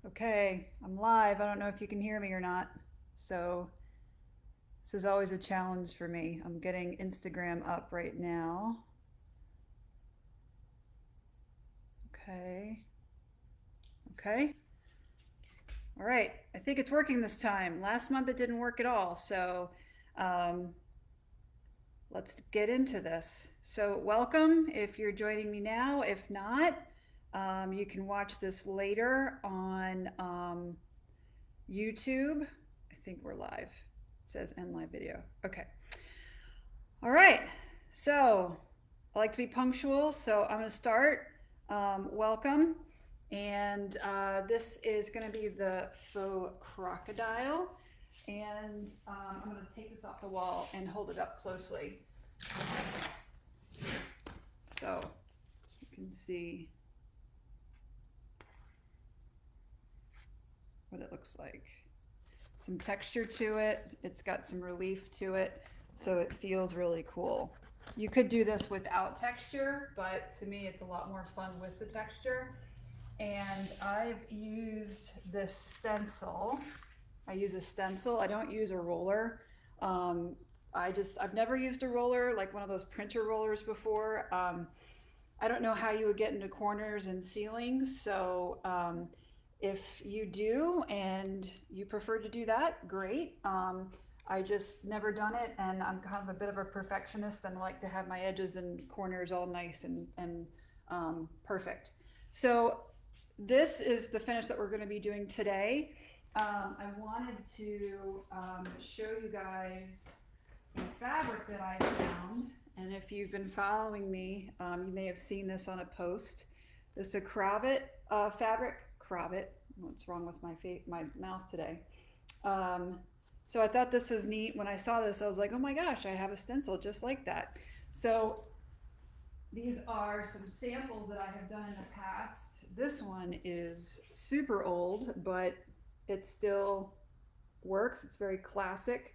Okay, I'm live. I don't know if you can hear me or not. So, this is always a challenge for me. I'm getting Instagram up right now. Okay, okay. All right, I think it's working this time. Last month it didn't work at all. So, um, let's get into this. So, welcome if you're joining me now. If not, you can watch this later on YouTube. I think we're live. It says end live video. Okay. All right. So I like to be punctual, so I'm going to start. Welcome. And this is going to be the faux crocodile. And I'm going to take this off the wall and hold it up closely so you can see what it looks like. Some texture to it. It's got some relief to it, so it feels really cool. You could do this without texture, but to me it's a lot more fun with the texture. And I've used this stencil. I use a stencil. I don't use a roller. Um, I've never used a roller, like one of those printer rollers before. I don't know how you would get into corners and ceilings, so if you do and you prefer to do that, great. I just never done it, and I'm kind of a bit of a perfectionist and like to have my edges and corners all nice and perfect. So this is the finish that we're going to be doing today. I wanted to show you guys a fabric that I found, and if you've been following me, you may have seen this on a post. This is a cravat fabric. Cravat. What's wrong with my mouth today? So I thought this was neat. When I saw this, I was like, oh my gosh, I have a stencil just like that. So these are some samples that I have done in the past. This one is super old, but it still works. It's very classic.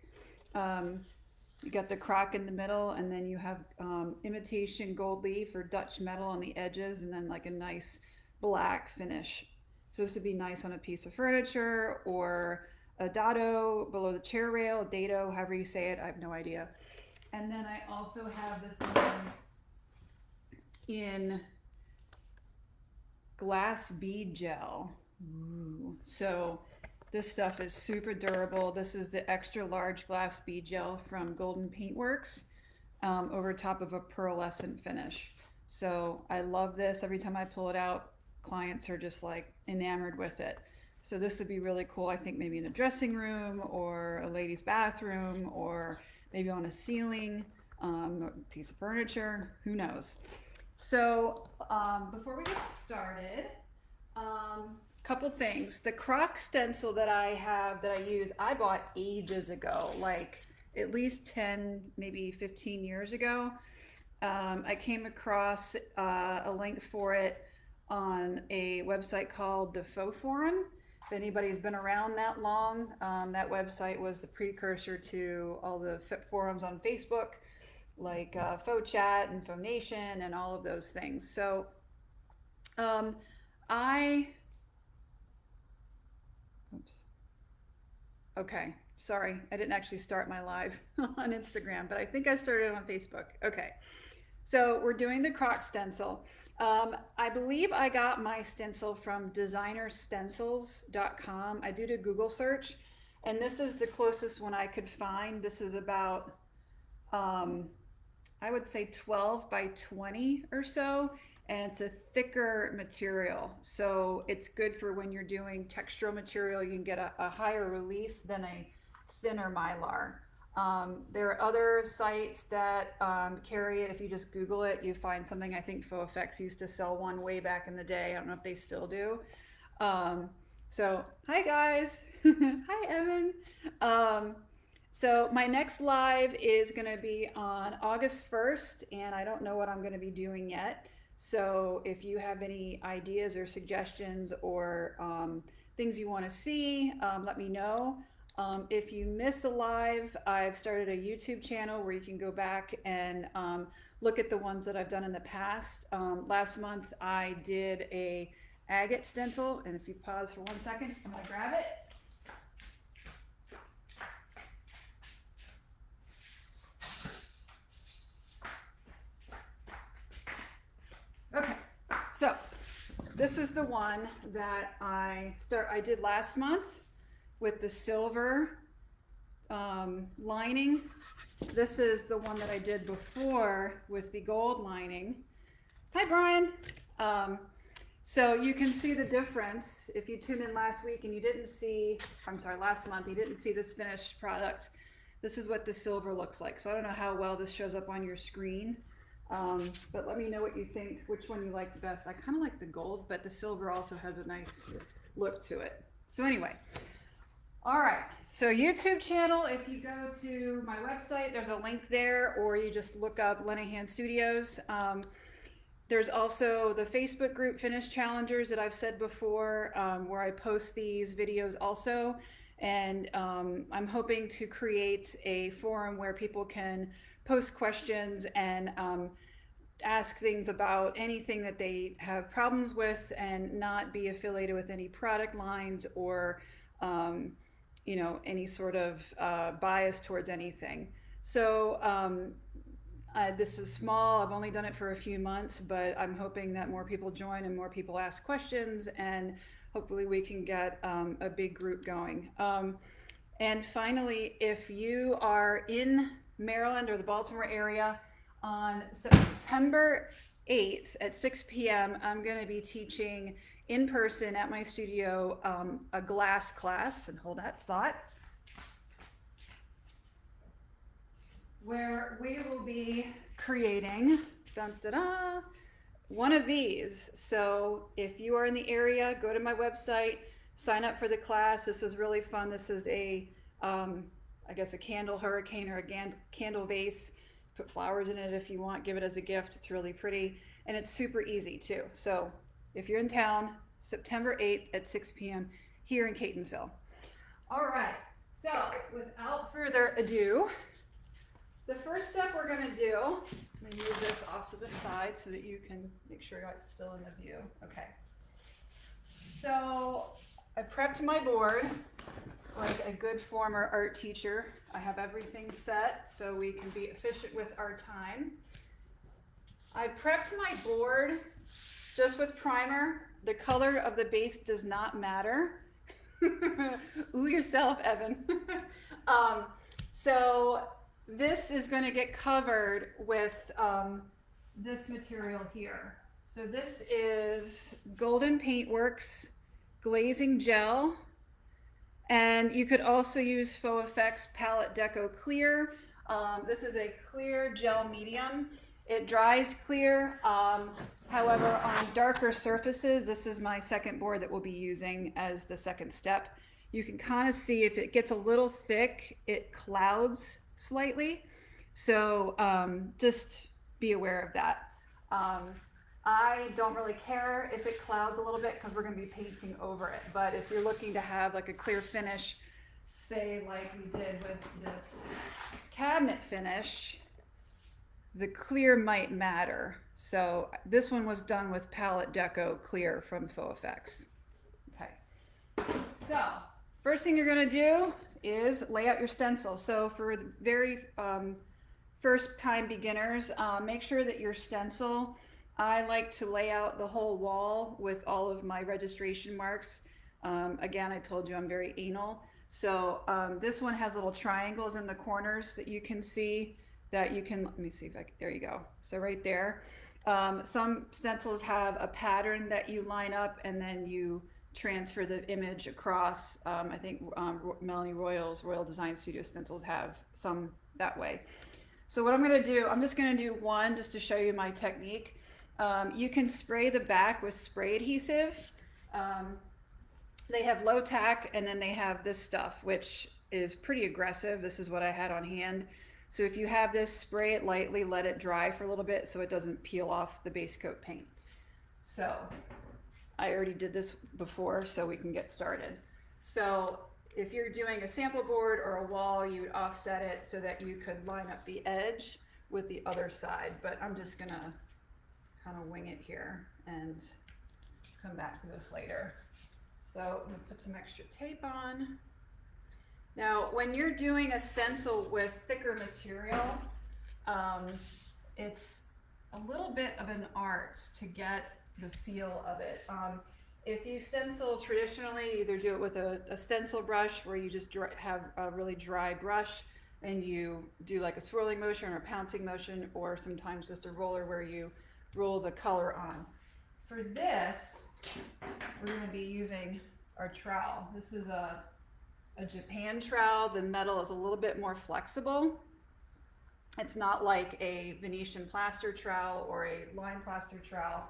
You got the croc in the middle, and then you have imitation gold leaf or Dutch metal on the edges, and then like a nice black finish. So this would be nice on a piece of furniture or a dado below the chair rail, dado, however you say it, I have no idea. And then I also have this one in glass bead gel. Ooh. So this stuff is super durable. This is the extra large glass bead gel from Golden Paintworks over top of a pearlescent finish. So I love this. Every time I pull it out, clients are just like enamored with it. So this would be really cool, I think maybe in a dressing room or a lady's bathroom or maybe on a ceiling, a piece of furniture, who knows. So before we get started, couple things. The croc stencil that I use, I bought ages ago, like at least 10, maybe 15 years ago. I came across a link for it on a website called the Faux Forum. If anybody's been around that long, that website was the precursor to all the forums on Facebook, like Faux Chat and Faux Nation and all of those things. So I, oops, okay, sorry, I didn't actually start my live on Instagram, but I think I started on Facebook. Okay, so we're doing the croc stencil. I believe I got my stencil from designerstencils.com. I did a Google search, and this is the closest one I could find. This is about, I would say 12 by 20 or so, and it's a thicker material. So it's good for when you're doing textural material. You can get a higher relief than a thinner Mylar. There are other sites that carry it. If you just Google it, you find something. I think Faux Effects used to sell one way back in the day. I don't know if they still do. So, hi guys. Hi, Evan. So my next live is going to be on August 1st, and I don't know what I'm going to be doing yet. So if you have any ideas or suggestions or things you want to see, let me know. If you miss a live, I've started a YouTube channel where you can go back and look at the ones that I've done in the past. Last month I did a agate stencil, and if you pause for 1 second, I'm gonna grab it. Okay, so this is the one that I did last month with the silver lining. This is the one that I did before with the gold lining. Hi, Brian. So you can see the difference if you tuned in last week and you didn't see, last month, you didn't see this finished product. This is what the silver looks like. So I don't know how well this shows up on your screen, but let me know what you think, which one you like the best. I kind of like the gold, but the silver also has a nice look to it. So anyway, all right. So YouTube channel, if you go to my website, there's a link there, or you just look up Lenahan Studios. There's also the Facebook group Finish Challengers that I've said before, where I post these videos also. And I'm hoping to create a forum where people can post questions and ask things about anything that they have problems with, and not be affiliated with any product lines or you know, any sort of bias towards anything. So this is small. I've only done it for a few months, but I'm hoping that more people join and more people ask questions, and hopefully we can get a big group going. And finally, if you are in Maryland or the Baltimore area, on September 8th at 6 p.m., I'm going to be teaching in person at my studio a glass class, and hold that thought, where we will be creating one of these. So if you are in the area, go to my website, sign up for the class. This is really fun. This is a, I guess, a candle hurricane or a candle vase. Put flowers in it if you want, give it as a gift. It's really pretty, and it's super easy too. So if you're in town, September 8th at 6 p.m. here in Catonsville. All right, so without further ado, the first step we're going to do, I'm going to move this off to the side so that you can make sure it's still in the view. Okay. So I prepped my board like a good former art teacher. I have everything set so we can be efficient with our time. I prepped my board just with primer. The color of the base does not matter. Ooh yourself, Evan. So this is going to get covered with this material here. So this is Golden Paintworks glazing gel, and you could also use Faux Effects Palette Deco Clear. This is a clear gel medium. It dries clear. However, on darker surfaces, this is my second board that we'll be using as the second step. You can kind of see if it gets a little thick, it clouds slightly. So just be aware of that. I don't really care if it clouds a little bit because we're going to be painting over it. But if you're looking to have like a clear finish, say like we did with this cabinet finish, the clear might matter. So this one was done with Palette Deco Clear from Faux Effects. Okay. So first thing you're going to do is lay out your stencil. So for the very first time beginners, make sure that your stencil, I like to lay out the whole wall with all of my registration marks. Again, I told you I'm very anal. So this one has little triangles in the corners that you can see that you can, let me see if I can, there you go. So right there. Some stencils have a pattern that you line up and then you transfer the image across. I think Melanie Royal's Royal Design Studio stencils have some that way. So what I'm going to do, I'm just going to do one just to show you my technique. You can spray the back with spray adhesive. They have low tack, and then they have this stuff, which is pretty aggressive. This is what I had on hand. So if you have this, spray it lightly, let it dry for a little bit so it doesn't peel off the base coat paint. So I already did this before, so we can get started. So if you're doing a sample board or a wall, you would offset it so that you could line up the edge with the other side. But I'm just gonna kind of wing it here and come back to this later. So I'm gonna put some extra tape on. Now, when you're doing a stencil with thicker material, it's a little bit of an art to get the feel of it. If you stencil traditionally, either do it with a stencil brush where you just have a really dry brush and you do like a swirling motion or a pouncing motion, or sometimes just a roller where you roll the color on. For this, we're going to be using our trowel. This is a Japan trowel. The metal is a little bit more flexible. It's not like a Venetian plaster trowel or a lime plaster trowel.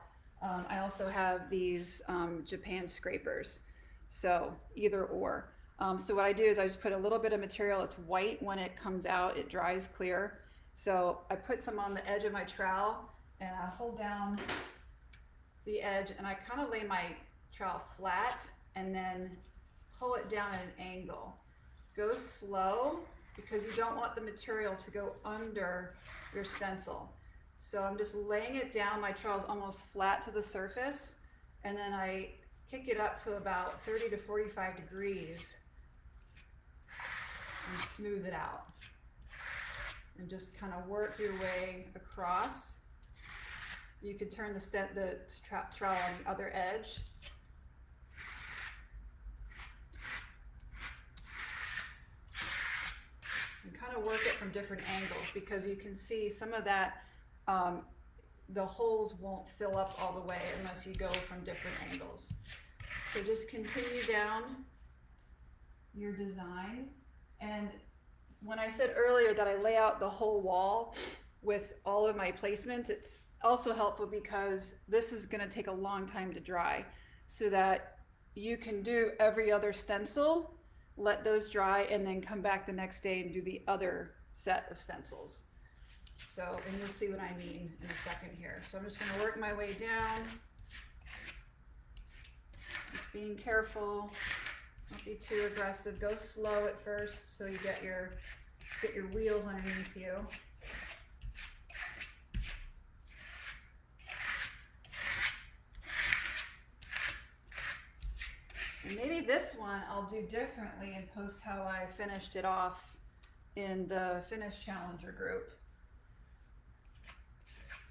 I also have these Japan scrapers, so either or. So what I do is I just put a little bit of material. It's white when it comes out, it dries clear. So I put some on the edge of my trowel and I hold down the edge and I kind of lay my trowel flat and then pull it down at an angle. Go slow because you don't want the material to go under your stencil. So I'm just laying it down, my trowel's almost flat to the surface, and then I kick it up to about 30 to 45 degrees and smooth it out. And just kind of work your way across. You could turn the trowel on the other edge. And kind of work it from different angles because you can see some of that, the holes won't fill up all the way unless you go from different angles. So just continue down your design. And when I said earlier that I lay out the whole wall with all of my placements, it's also helpful because this is going to take a long time to dry, so that you can do every other stencil, let those dry, and then come back the next day and do the other set of stencils. So, and you'll see what I mean in a second here. So I'm just going to work my way down, just being careful, don't be too aggressive. Go slow at first so you get your wheels underneath you. And maybe this one I'll do differently and post how I finished it off in the Finish Challenger group.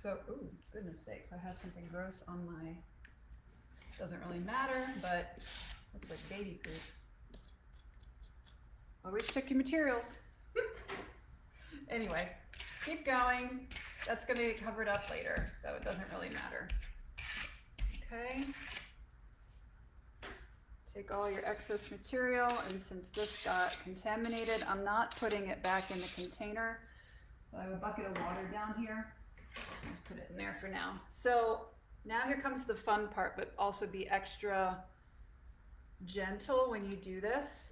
So, ooh, goodness sakes, I have something gross on my, doesn't really matter, but looks like baby poop. Always check your materials. Anyway, keep going. That's going to be covered up later, so it doesn't really matter. Okay. Take all your excess material, and since this got contaminated, I'm not putting it back in the container. So I have a bucket of water down here. Let's put it in there for now. So now here comes the fun part, but also be extra gentle when you do this.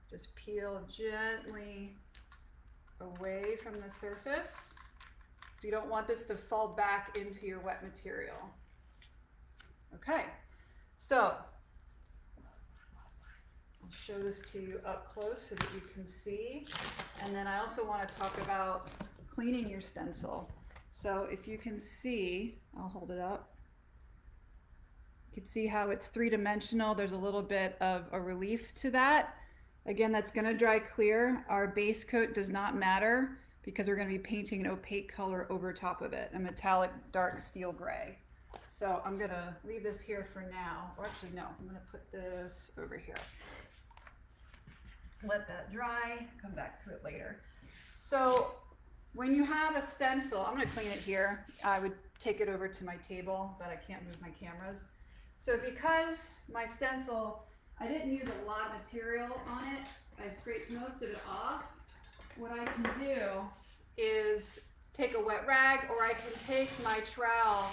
Just peel gently away from the surface. So you don't want this to fall back into your wet material. Okay, so I'll show this to you up close so that you can see. And then I also want to talk about cleaning your stencil. So if you can see, I'll hold it up. You can see how it's three-dimensional. There's a little bit of a relief to that. Again, that's going to dry clear. Our base coat does not matter because we're going to be painting an opaque color over top of it, a metallic dark steel gray. So I'm going to leave this here for now. Or actually, no, I'm going to put this over here. Let that dry, come back to it later. So when you have a stencil, I'm going to clean it here. I would take it over to my table, but I can't move my cameras. So because my stencil, I didn't use a lot of material on it, I scraped most of it off. What I can do is take a wet rag, or I can take my trowel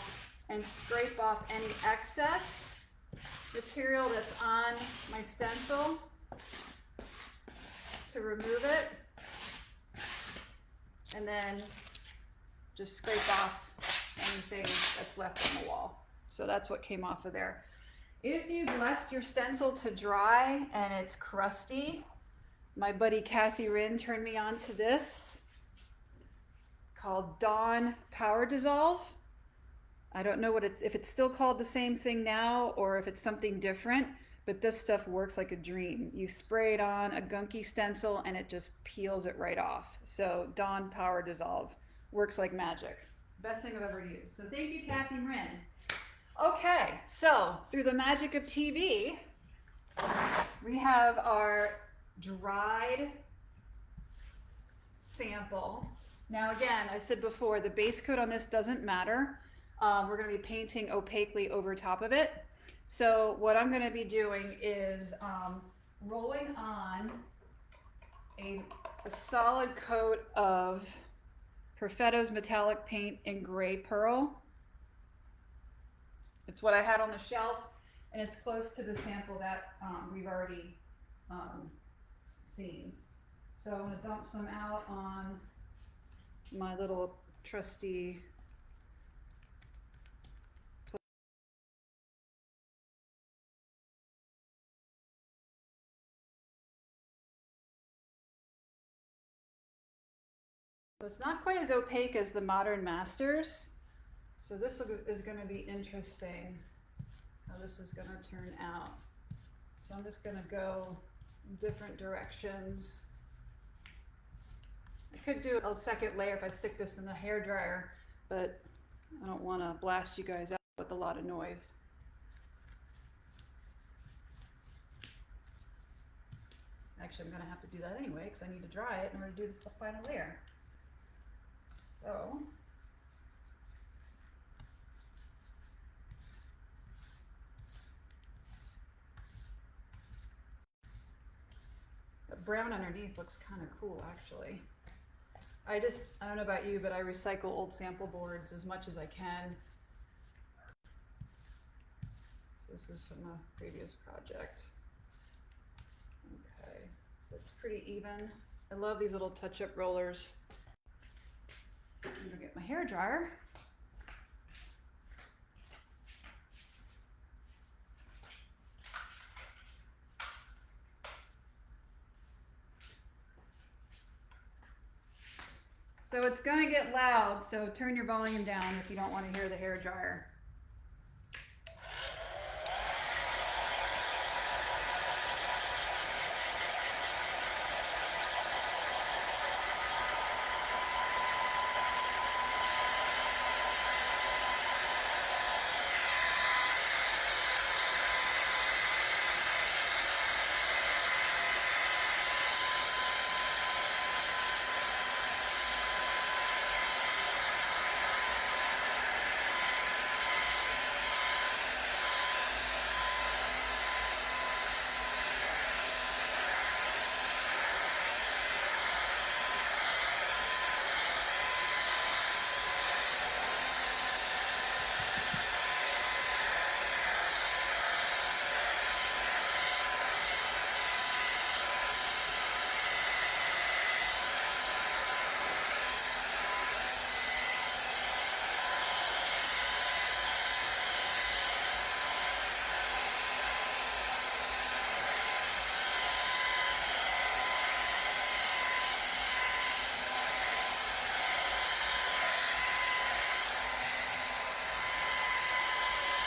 and scrape off any excess material that's on my stencil to remove it, and then just scrape off anything that's left on the wall. So that's what came off of there. If you've left your stencil to dry and it's crusty, my buddy Kathy Rinn turned me on to this called Dawn Power Dissolve. I don't know if it's still called the same thing now or if it's something different, but this stuff works like a dream. You spray it on a gunky stencil and it just peels it right off. So Dawn Power Dissolve works like magic. Best thing I've ever used. So thank you, Kathy Mrin. Okay, so through the magic of TV, we have our dried sample. Now again, I said before, the base coat on this doesn't matter. We're going to be painting opaquely over top of it. So what I'm going to be doing is rolling on a solid coat of Perfetto's metallic paint in gray pearl. It's what I had on the shelf, and it's close to the sample that we've already seen. So I'm going to dump some out on my little trusty So it's not quite as opaque as the Modern Masters. So this is going to be interesting how this is going to turn out. So I'm just going to go in different directions. I could do a second layer if I stick this in the hairdryer, but I don't want to blast you guys out with a lot of noise. Actually, I'm going to have to do that anyway because I need to dry it in order to do the final layer. So the brown underneath looks kind of cool, actually. I don't know about you, but I recycle old sample boards as much as I can. So this is from a previous project. Okay, so it's pretty even. I love these little touch-up rollers. I'm gonna get my hair dryer. So it's gonna get loud, so turn your volume down if you don't want to hear the hair dryer.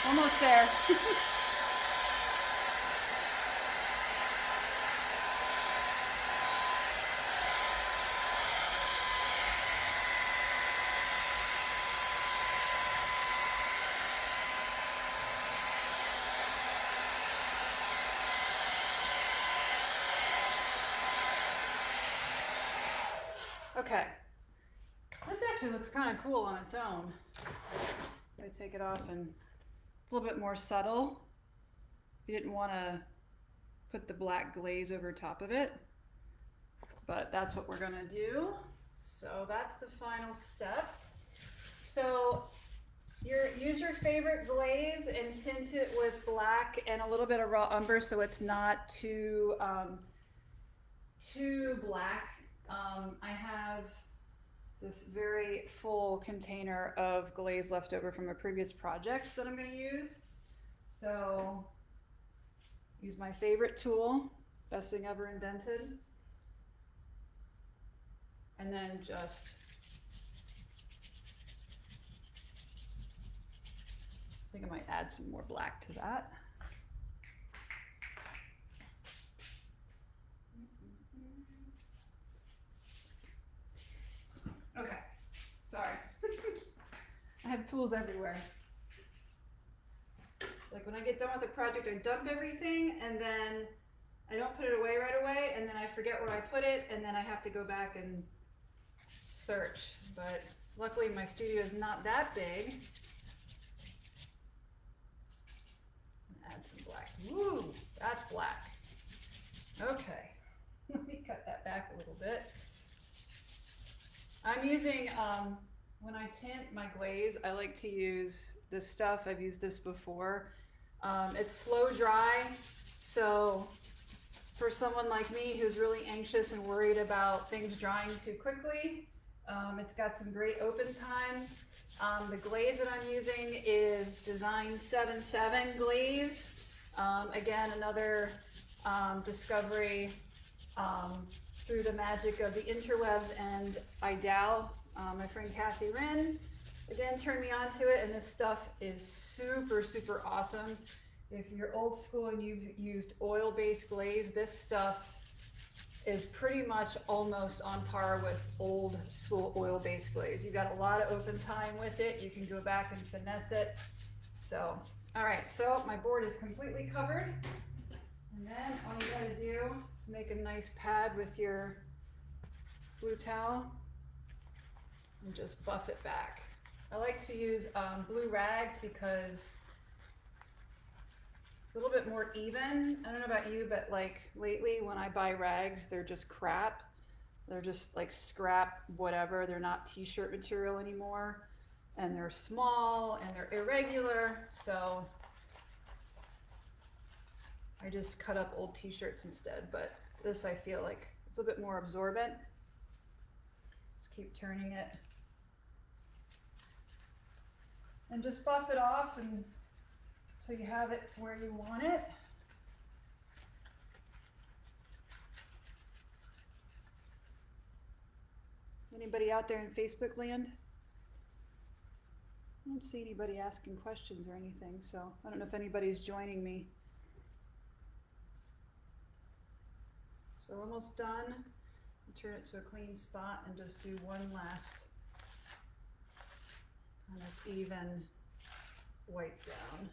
Almost there. Okay. This actually looks kind of cool on its own. Let me take it off, and it's a little bit more subtle. You didn't want to put the black glaze over top of it, but that's what we're gonna do. So that's the final step. So use your favorite glaze and tint it with black and a little bit of raw umber so it's not too black. I have this very full container of glaze left over from a previous project that I'm going to use. So use my favorite tool, best thing ever invented, and then just think I might add some more black to that. Okay, sorry. I have tools everywhere. Like when I get done with a project, I dump everything and then I don't put it away right away, and then I forget where I put it, and then I have to go back and search. But luckily my studio is not that big. Add some black. Woo, that's black. Okay, let me cut that back a little bit. I'm using, when I tint my glaze, I like to use this stuff. I've used this before. It's slow dry, so for someone like me who's really anxious and worried about things drying too quickly, it's got some great open time. The glaze that I'm using is Design 77 glaze. Again, another discovery through the magic of the interwebs and IDAL. My friend Kathy Wren again turned me on to it, and this stuff is super, super awesome. If you're old school and you've used oil-based glaze, this stuff is pretty much almost on par with old school oil-based glaze. You've got a lot of open time with it. You can go back and finesse it. So, all right, so my board is completely covered. And then all you gotta do is make a nice pad with your blue towel and just buff it back. I like to use blue rags because a little bit more even. I don't know about you, but like lately when I buy rags, they're just crap. They're just like scrap whatever. They're not t-shirt material anymore. And they're small and they're irregular. So I just cut up old t-shirts instead. But this I feel like it's a little bit more absorbent. Just keep turning it. And just buff it off and so you have it where you want it. Anybody out there in Facebook land? I don't see anybody asking questions or anything, so I don't know if anybody's joining me. So we're almost done. I'll turn it to a clean spot and just do one last kind of even wipe down.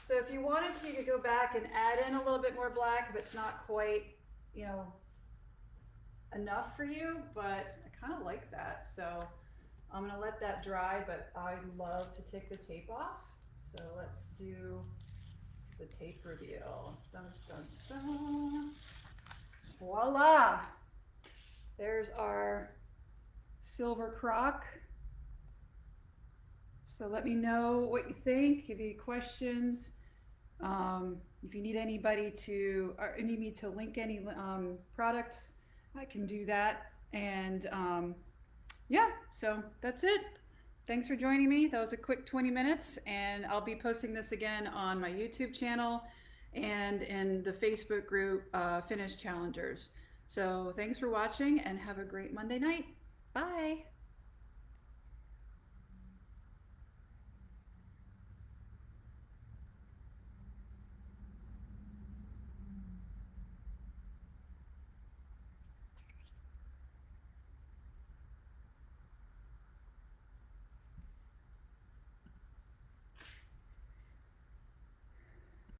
So if you wanted to, you could go back and add in a little bit more black if it's not quite, you know, enough for you, but I kind of like that. So I'm gonna let that dry, but I love to take the tape off. So let's do the tape reveal. Dun, dun, dun. Voila! There's our silver croc. So let me know what you think, if you have questions, if you need anybody to, or need me to link any products, I can do that. And yeah, so that's it. Thanks for joining me. That was a quick 20 minutes, and I'll be posting this again on my YouTube channel and in the Facebook group, Finish Challengers. So thanks for watching and have a great Monday night. Bye.